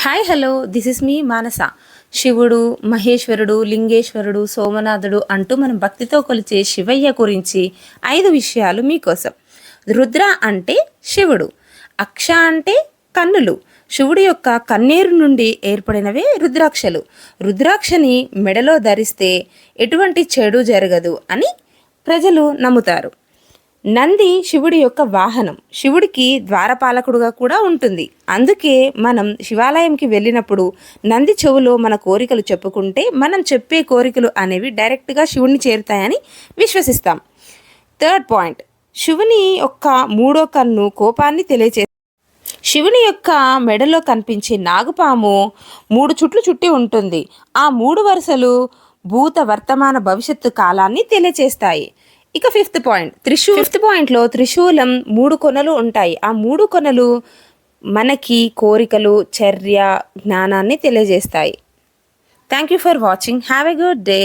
Hi hello this is మీ మానస. శివుడు, మహేశ్వరుడు, లింగేశ్వరుడు, సోమనాథుడు అంటూ మనం భక్తితో కొలిచే శివయ్య గురించి 5 విషయాలు మీకోసం. రుద్ర అంటే శివుడు, అక్ష అంటే కన్నులు. శివుడి యొక్క కన్నేరు నుండి ఏర్పడినవే రుద్రాక్షలు. రుద్రాక్షని మెడలో ధరిస్తే ఎటువంటి చెడు జరగదు అని ప్రజలు నమ్ముతారు. నంది శివుడి యొక్క వాహనం. శివుడికి ద్వారపాలకుడుగా కూడా ఉంటుంది. అందుకే మనం శివాలయంకి వెళ్ళినప్పుడు నంది చెవులో మన కోరికలు చెప్పుకుంటే మనం చెప్పే కోరికలు అనేవి డైరెక్ట్గా శివుడిని చేరుతాయని విశ్వసిస్తాం. థర్డ్ పాయింట్, శివుని యొక్క 3వ కన్ను కోపాన్ని తెలియజేస్తుంది. శివుని యొక్క మెడలో కనిపించే నాగుపాము 3 చుట్లు చుట్టి ఉంటుంది. ఆ 3 వరుసలు భూత వర్తమాన భవిష్యత్తు కాలాన్ని తెలియజేస్తాయి. ఇక ఫిఫ్త్ పాయింట్లో త్రిశూలం 3 కొనలు ఉంటాయి. ఆ 3 కొనలు మనకి కోరికలు, చర్య, జ్ఞానాన్ని తెలియజేస్తాయి. Thank you for watching. Have a good day.